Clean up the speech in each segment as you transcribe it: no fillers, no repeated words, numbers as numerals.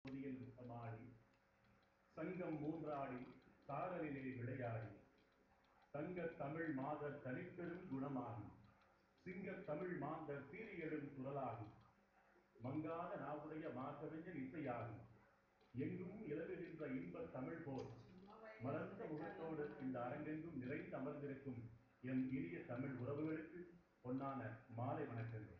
மாடி சங்கம் மூன்றாடி சாரலிலே விளையாடி தங்க தமிழ் மாதர் தனிப்பெரும் குணமாகி சிங்க தமிழ் மாந்தர் சீரியடும் குரலாகி மங்காத நாவுடைய மார்கவிஞன் இசையாகி எங்கும் இலவுகின்ற இன்ப தமிழ் போல் மலர்ந்த முகத்தோடு இந்த அரங்கெங்கும் நிறைந்து அமர்ந்திருக்கும் என் இனிய தமிழ் உறவுகளுக்கு பொன்னான மாலை வணக்கங்கள்.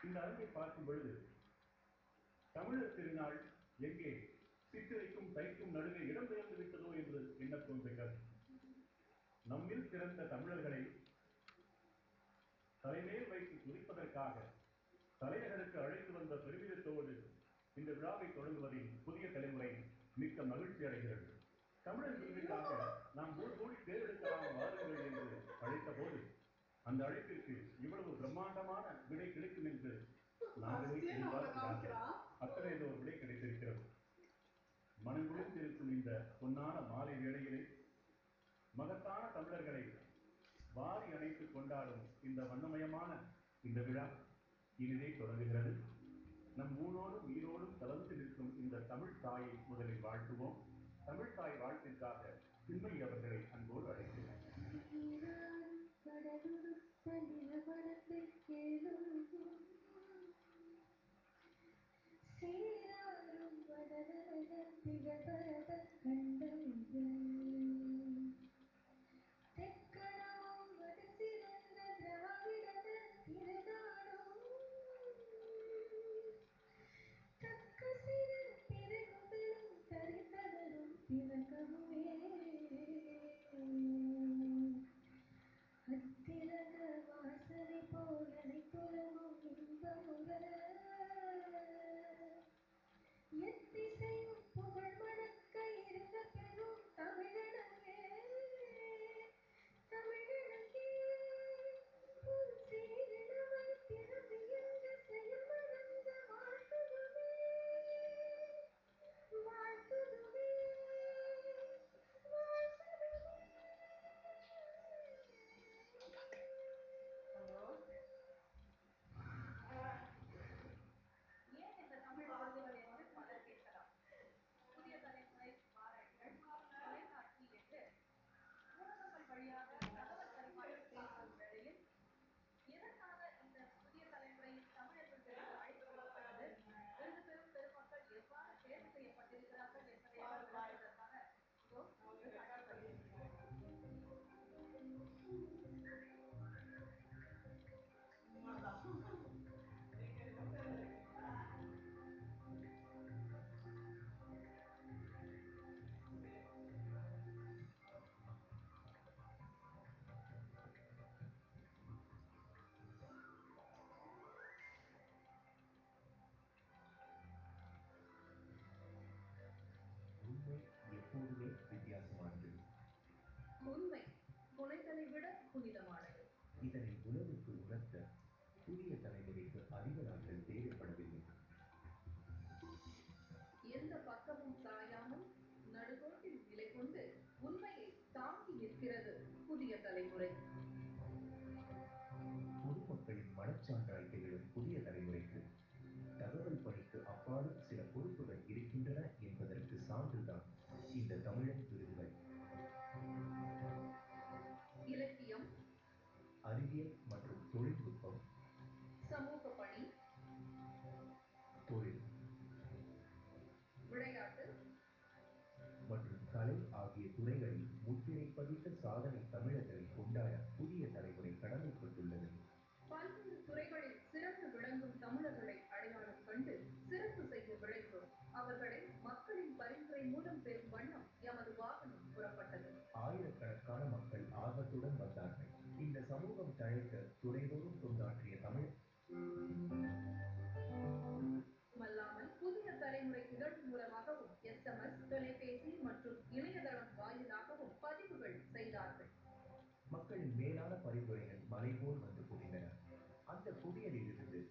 இந்த அரங்கை பார்க்கும் பொழுது தமிழர் திருநாள் எங்கே சித்திரைக்கும் தைக்கும் நடுவே இடம்பெயர்ந்து விட்டதோ என்று எண்ண தோன்றுகிறது. நம்மில் பிறந்த தமிழர்களை தலைமேல் வைத்து துதிப்பதற்காக தலைநகருக்கு அழைத்து வந்த பெருமிதத்தோடு இந்த விழாவை தொடங்குவதில் புதிய தலைமுறை மிக்க மகிழ்ச்சி அடைகிறது. தமிழர் விருதுக்காக நாம் ஒரு கோடி தேர்ந்தெடுக்கலாம் வாருங்கள் என்று அழைத்த போது அந்த அழைப்பிற்கு இவ்வளவு பிரம்மாண்டமான விடை கிடைக்கும் என்று நாங்களே அத்தனை ஒரு விடை கிடைத்திருக்கிறது. மனங்குளிர்ந்திருக்கும் இந்த பொன்னான மாலை வேளையிலே மகத்தான தமிழர்களை வாரி அணைத்து கொண்டாடும் இந்த வண்ணமயமான இந்த விழா இனிதே தொடங்குகிறது. நம் ஊரோடும் ஈரோடும் கலந்து நிற்கும் இந்த தமிழ் தாயை முதலில் வாழ்த்துவோம். தமிழ் தாய் வாழ்த்திற்காக சின்மயி அவர்களை அன்போடு அழைக்கிறேன். வாசனை போல புலமும் இன்பமுற எத்திசையும் புகழ் மணக்க இருந்த பெரும் தமிழனங்கே தமிழனங்கே சீரிழமை திறமை என்ற செயல் மறந்த வாழ்த்துதுவே வாழ்த்துதுவே வாழ்த்துதுவே. ஏன் இந்த தமிழ் விருதுகள் என்று பலர் கேட்கலாம். புதிய தலைமுறை பாராட்டுகள் தொலைக்காட்சி என்று ஊடகங்கள் வழியாக தகவல் பரிமாற்றம் செய்யும் வேளையில் எதற்காக இந்த புதிய தலைமுறை தமிழர் விருதுகளுக்கு அழைத்து கொள்ளப்பட்டது, விருது பெறும் பெருமக்கள் எவ்வாறு தேர்வு செய்யப்பட்டிருக்கிறார்கள் என்பதை விளக்குவதற்காக உண்மை எப்போதுமே வித்தியாசமானது. உண்மை புனைதலை விட புனிதமானது. இதனை உலகுக்கு உணர்த்த புதிய தலைமுறைக்கு அதிக நாட்கள் தேவைப்படவில்லை. எந்த பக்கமும் சாயாமல் நடுகோட்டில் நிலை கொண்டு உண்மையை தாங்கி நிற்கிறது புதிய தலைமுறை. பொதுமக்களின் மனச்சான்றாய் திகழும் புதிய தலைமுறைக்கு தகவல் பணிக்கு அப்பாலும் சில பொறுப்புகள் இருக்கின்றன என்பதற்கு சான்றுதான் இந்த தமிழன் விருதுகள். இலக்கியம், அறிவியல் மற்றும் தொழில்நுட்பம், சமூக பணி, தொழில், விளையாட்டு மற்றும் கலை ஆகிய துறைகளில் முத்திரை பதித்த சாதனை தமிழர்களை கொண்டாட புதிய தலைமுறை கடமைப்பட்டுள்ளது. பல்வேறு துறைகளில் சிறந்து விளங்கும் தமிழர்களை அடையாளம் கண்டு சிறப்பு செய்ய விளைந்தோம். அவர்களை மக்களின் பரிந்துரை மூலம் பெறும் வண்ணம் எமது வாகனம் புறப்பட்டது. ஆயிரக்கணக்கான மக்கள் ஆர்வத்துடன் வந்தார்கள். இந்த சமூகம் தழைக்க துறைதோறும் தொண்டாற்றிய தமிழ் அல்லாமல் புதிய தலைமுறை இதழ் மூலமாகவும் SMS, தொலைபேசி மற்றும் இணையதளம் வாயிலாகவும் பதிவுகள் செய்தார்கள். மக்களின் மேலான பரிந்துரைகள் மலை போல் வந்து குவிந்தன. அந்த குவியலில் இருந்து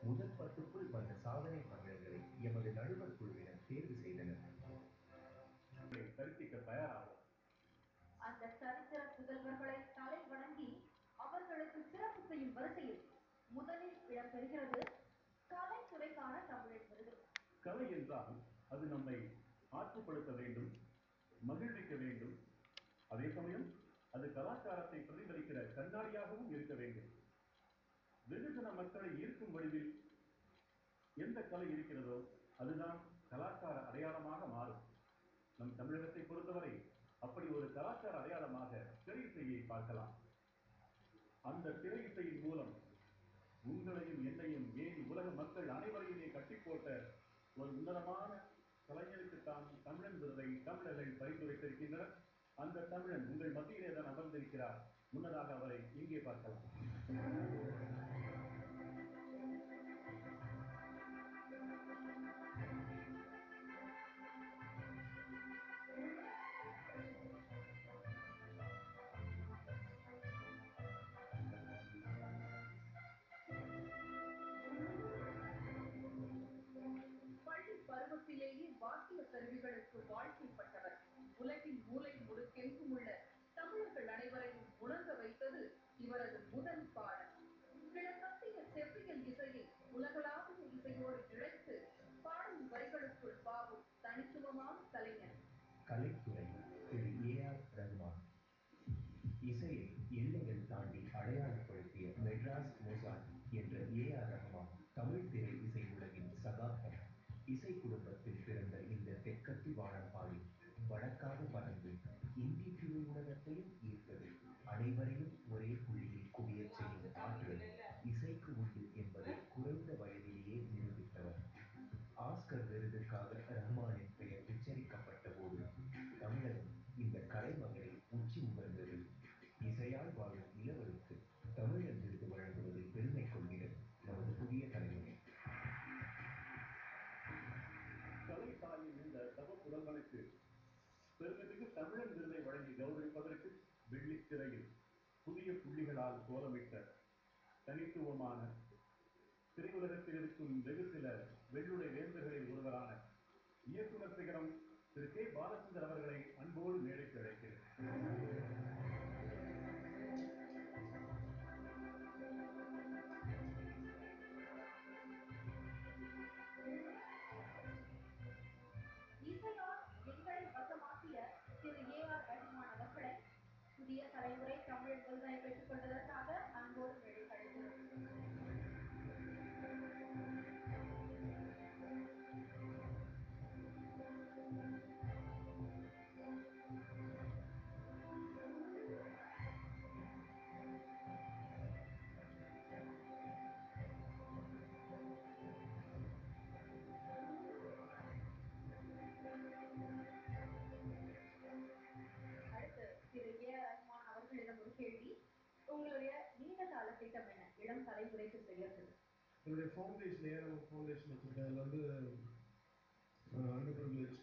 முதல் 10க்குள் வந்த சாதனை தமிழர்களை எமது நடுவர் குழுவினர் தேர்வு செய்தனர். கருத்திக்க தயாராகும். அந்த சரித்திர புதல்வர்களை தலை வணங்கி அவர்களுக்கு சிறப்பு செய்யும் வரிசையில் முதலில் இடம்பெறுகிறது கலைத்துறைக்கான தமிழர் விருது. கலை என்றால் அது நம்மை ஆற்றுப்படுத்த வேண்டும், மகிழ்விக்க வேண்டும். அதே சமயம் அது கலாச்சாரத்தை பிரதிபலிக்கிற கண்ணாடியாகவும் இருக்க வேண்டும். வெகுஜன மக்களை ஈர்க்கும் வடிவில் எந்த கலை இருக்கிறதோ அதுதான் கலாச்சார அடையாளமாக மாறும். நம் தமிழகத்தை பொறுத்தவரை அப்படி ஒரு கலாச்சார அடையாளமாக திரை இசையை பார்க்கலாம். அந்த திரை இசையின் மூலம் உங்களையும் என்னையும் ஏன் உலக மக்கள் அனைவரையுமே கட்டி போட்ட ஒரு உன்னதமான கலைஞருக்குத்தான் தமிழன் விருதை தமிழர்கள் பரிந்துரைத்திருக்கின்றனர். அந்த தமிழன் உங்கள் மத்தியிலே தான் அமர்ந்திருக்கிறார். முன்னதாக அவரை இங்கே பார்க்கலாம். பள்ளி பருவத்திலேயே வாத்திய கருவிகளுக்கு வாழ்க்கைப்பட்டவர். உலகின் மூலை முடுக்கெங்கும் உள்ள தமிழர்கள் அனைவரையும் உணர்ந்த வைத்தது இவரது முதல் பாடல். கிழக்கத்திய செவ்வியல் இசையை உலகளாவிய இசையோடு இழைத்து பாடல் வரிகளுக்குள் பாவும் தனித்துவமான கலைஞர். கலைத்துறை திரு ஏ.ஆர். ரஹ்மான். இசையை எல்லைகள் தாண்டி அடையாளப்படுத்திய மெட்ராஸ் மொசாட் என்ற ஏ.ஆர். ரஹ்மான் தமிழ் திரை இசை உலகின் சகாப்தம். இசை குடும்பத்தில் பிறந்த இந்த தெற்கத்தி வானம் பாடி வடக்காக பறந்து இந்தி திரை உலகத்தையும் ஈர்த்தது. அனைவரையும் ஒரே புள்ளியில் குவியச் செய்யும் ஆற்றல் இசைக்கு உண்டு என்பதை குறைந்த வயதிலேயே நிரூபித்தவர். ஆஸ்கர் விருதுக்காக ரஹ்மானின் பெயர் உச்சரிக்கப்பட்ட போது தமிழகம் இந்த கலைமகளை உச்சி முகர்ந்தது. இசையால் வாழும் இளவலுக்கு தமிழன் விருது வழங்குவதில் பெருமை கொள்கிறது நமது புதிய தலைமுறை. கலை தாயின் இந்த தவ புதல்வனுக்கு பெருமைமிகு தமிழன் விருதை வழங்கி கௌரவிப்பதற்கு வெள்ளித்திரையில் புதிய புள்ளிகளால் கோலமிட்ட தனித்துவமான திரையுலகத்தில் இருக்கும் வெகு சில வெள்ளுடை வேந்தர்களில் ஒருவரான இயக்குனர் சிகரம் திரு கே. பாலச்சந்தர் அவர்களை அன்போடு மேடைக்கு அழைக்கிறேன். இசையால் எங்களை வசமாக்கிய திரு ஏ.ஆர். ரஹ்மான் அவர்களை புதிய தலைமுறை தமிழ் விருதை பெற்றுக் கொண்டதற்காக அன்போடு மேடைக்கு அழைக்கிறோம். அடுத்து திரு ஏ.ஆர். ரஹ்மான் அவர்களிடம் ஒரு கேள்வி. உங்களுடைய நீண்ட கால திட்டம் என்ன இளம் தலைமுறைக்கு செய்யறது? என்னுடைய ஃபவுண்டேஷன் ஏஆர்எம் ஃபவுண்டேஷன் வச்சுருக்கேன். அதில் வந்து அண்டர் ப்ரிவிலேஜ்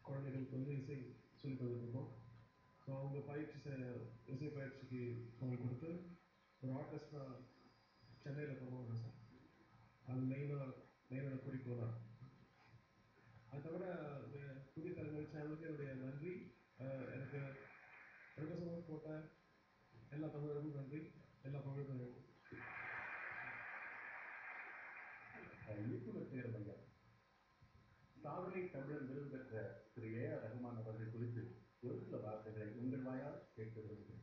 குழந்தைகளுக்கு வந்து இசை சொல்லித் தந்துட்டுருக்கோம். ஸோ அவங்க இசை பயிற்சிக்கு அவங்க கொடுத்து ஒரு ஆர்கெஸ்ட்ரா சென்னையில் பண்ணுவாங்க சார். அது மெயினான குறிக்கோள். அது தவிர இந்த புதிய தலைமுறை சேனலுக்கு என்னுடைய நன்றி. எனக்கு பிரகசனம் போட்ட எல்லா தமிழர்களுக்கும் நன்றி. எல்லா தமிழர்களுக்கும் நன்றி. இயக்குனர் சேரம் ஐயா, சாதனை தமிழன் விருது பெற்ற திரு ஏ.ஆர். ரஹ்மான் அவர்கள் குறித்து ஒரு சில வார்த்தைகளை உங்கள் வாயால் கேட்க விரும்புகிறேன்.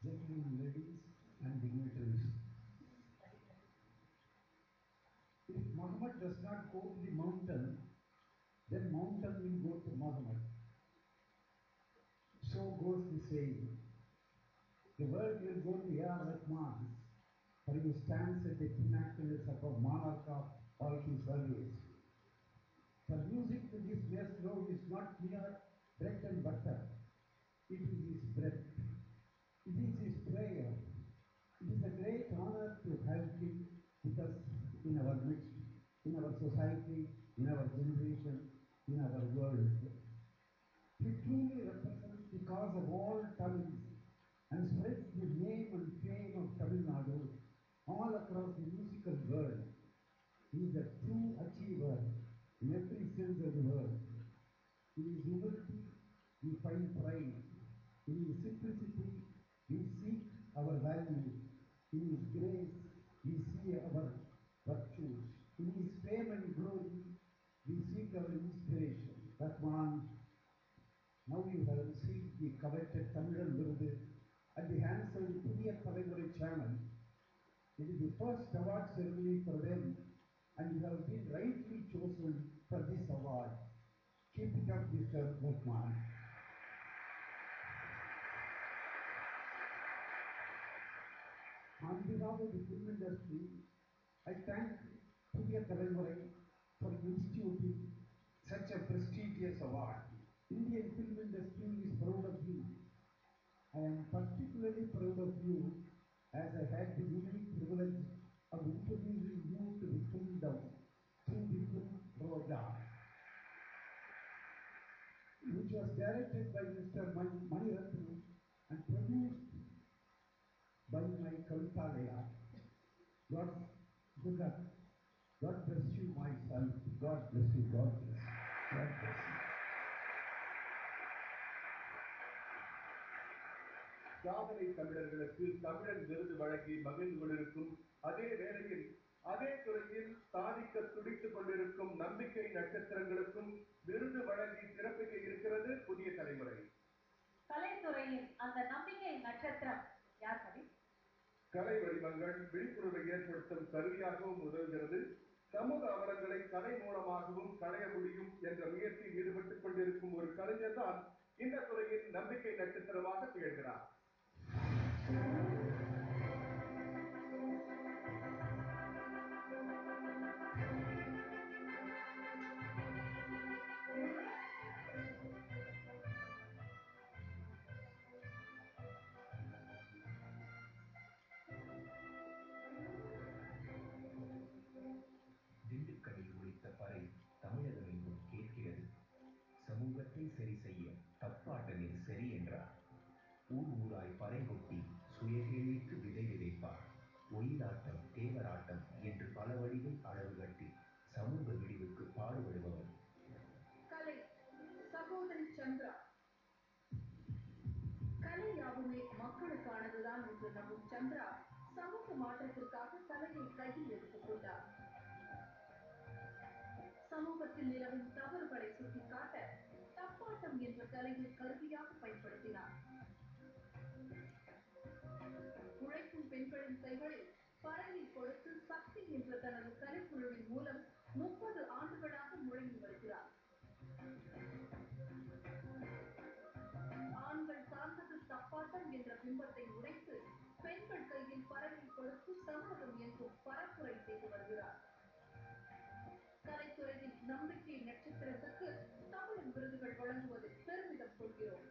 Gentlemen, ladies and dignitaries, if Muhammad does not go to the mountain, then mountain will go to Muhammad. So goes the saying. The world will go to A.R. Rahman, for he stands at the pinnacle of a monarch of all his values. For music to this best love is not mere bread and butter. It is his breath. It is his prayer. It is a great honor to have him with us in our midst, in our society, in our generation, in our world. He truly represents the cause of all Tamils and spreads the name and fame of Tamil Nadu all across the musical world. He is a true achiever in every sense of the word. In his humility, we find pride. In his simplicity, we seek our values. In his grace, we see our virtues. In his fame and take our inspiration. Rahman, now you have received the coveted Tamilan Virudu at the hands of the Pudiya Thalaimurai channel. It is the first award ceremony for them, and you have been rightly chosen for this award. Keep it up, Mr. Rahman. On behalf of the film industry, I thank Pudiya Thalaimurai for instituting such a prestigious award. Indian film industry is proud of you. I am particularly proud of you as I had the unique privilege of introducing you to the kingdom through the film Roja, which was directed by Mr. Mani Ratnam and produced by my Kavitalaya. God, good luck. God bless you, my son. God bless you. God bless you. God bless you. சாதனை தமிழர்களுக்கு தமிழன் விருது வழங்கி மகிழ்ந்து கொண்டிருக்கும் அதே வேளையில் அதே துறையில் சாதிக்க துடித்துக் கொண்டிருக்கும் நம்பிக்கை நட்சத்திரங்களுக்கும் விருது வழங்கி சிறப்பிக்க இருக்கிறது புதிய தலைமுறை. கலைத்துறையின் அந்த நம்பிக்கை நட்சத்திரம் யார் கவி? கலை வடிவங்கள் விழிப்புணர்வை ஏற்படுத்தும் கருவியாகவும் உதவுகிறது. சமூக அவலங்களை கலை மூலமாகவும் களைய முடியும் என்ற முயற்சியில் ஈடுபட்டுக் கொண்டிருக்கும் ஒரு கலைஞர் தான் இந்த துறையின் நம்பிக்கை நட்சத்திரமாக திகழ்கிறார். திண்டுக்கல்லில் ஒலித்த பறை தமிழகமெங்கும் கேட்கிறது. சமூகத்தை சரி செய்ய தப்பாட்டலில் சரி என்றார். ஊர் ஊராய் பறை கொட்டி சுயகேள்விக்கு விதை விதைப்பார். ஒயிலாட்டம், தேவராட்டம் என்று பல வழிகள் அளவு கட்டி சமூக விடிவுக்கு பாடுபடுபவர். கலை சகோதரி சந்திரா. கலை யாவுமே மக்களுக்கானதுதான் என்று நம்பும் சந்திரா சமூக மாற்றத்திற்காக கலையை கையில் எடுத்துக் கொண்டார். சமூகத்தில் நிலவும் தவறுகளை சுட்டிக்காட்ட தப்பாட்டம் என்ற கலையை கருவியாக பயன்படுத்தினார். உழைக்கும் பெண்களின் கைகளில் பறையை கொடுத்து சக்தி என்ற தனது கலைக்குழுவின் மூலம் 30 ஆண்டுகளாக முழங்கி வருகிறார். ஆண்கள் சார்ந்தது தப்பாட்டம் என்ற பிம்பத்தை உடைத்து பெண்கள் கையில் பறையை கொடுத்து தமிழகம் எங்கும் பரப்புரை செய்து வருகிறார். கலைத்துறையின் நம்பிக்கை நட்சத்திரத்துக்கு தமிழின் விருதுகள் வழங்குவதில் பெருமிதம் கொள்கிறோம்.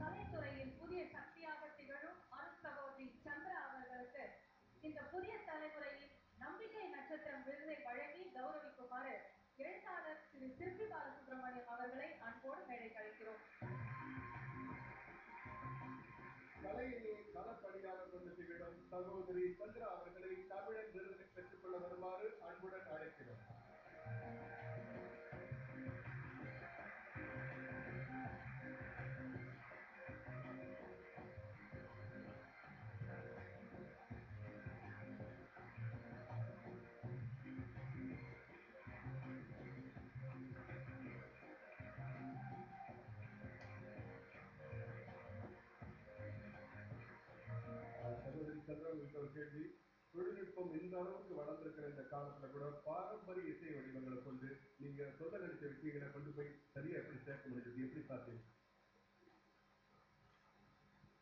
கலைத்துறையில் புதிய சக்தியாக திகழும் அருண் சகோதரி சந்திரா அவர்களுக்கு இந்த புதிய தலைமுறையின் நம்பிக்கை நட்சத்திரம் விருதை வழங்கி கௌரவிக்குமாறு எழுத்தாளர் திரு சிற்பி பாலசுப்ரமணியம் அவர்களை அன்போடு மேடைக்கு அழைக்கிறோம். கலையிலே களப்பணியாக கொண்டு திகழும் சகோதரி சந்திரா அவர்களை தமிழன் விருதினை பெற்றுக் கொள்ள வருமாறு அன்புடன் அழைக்கிறோம். சகோதரி சந்திரா, உங்களுக்கு ஒரு கேள்வி. தொழில்நுட்பம் இந்த அளவுக்கு வளர்ந்திருக்கிற இந்த காலத்துல கூட பாரம்பரிய இசை வடிவங்களை கொண்டு நீங்க சொல்ல நினைச்ச விஷயங்களை கொண்டு போய் சரியா எப்படி சேர்க்க முடிஞ்சது? எப்படி சாத்தியம்?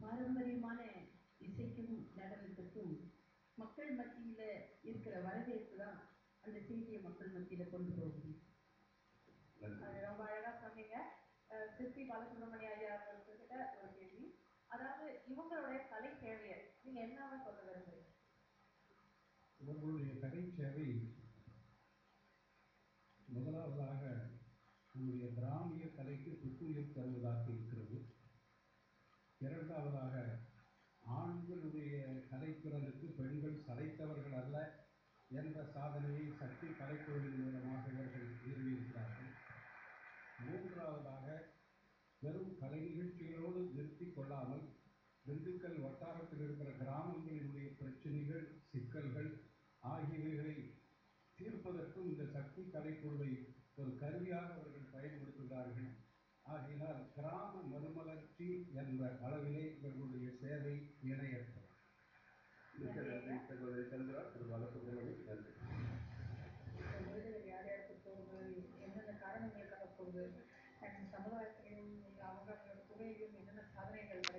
பாரம்பரியமான இசைக்கும் நடனத்துக்கும் மக்கள் மத்தியில இருக்கிற வரவேற்பு தான் அந்த செய்தியை மக்கள் மத்தியில கொண்டு போகுது. அது ரொம்ப அழகா சொன்னீங்க. சிற்பி பாலசுப்ரமணிய ஐயா அவர்கிட்ட ஒரு கேள்வி. அதாவது இவங்களுடைய கலை சேவையை நீங்க என்னவா சொல்ல விரும்புறீங்க? இவர்களுடைய கலை சேவை முதலாவதாக நம்முடைய கிராமிய கலைக்கு புத்துயிர் தருவதாக இருக்கிறது. இரண்டாவதாக ஆண்களுடைய கலைத்திறனுக்கு பெண்கள் சளைத்தவர்கள் அல்ல என்ற சாதனையை சக்தி கலைக்குழுவின் மூலமாக இவர்கள் நிறுவியிருக்கிறார்கள். மூன்றாவதாக வெறும் கலை நிகழ்ச்சிகளோடு நிறுத்திக் கொள்ளாமல் திண்டுக்கல் வட்டாரத்தில் இருக்கிற கிராமங்களினுடைய பிரச்சனைகள், சிக்கல்கள் ஆகியவைகளை தீர்ப்பதற்கும் இந்த சக்தி கலைப்பொருளை ஒரு கருவியாக அவர்கள் பயன்படுத்துகிறார்கள். ஆகையினால் கிராம மறுமலர்ச்சி என்ற அளவிலே இவர்களுடைய சேவை இணையற்றது. மிக்க நன்றி சகோதரி சந்திரா. திரு பாலசுப்ரமணியம், நன்றி. இந்த விருதுகள் யார் யாருக்கு போகுது, என்னென்ன காரணங்களுக்காக போகுது, சமுதாயத்திலையும் அவங்களோட துறையிலும் என்னென்ன சாதனைகள்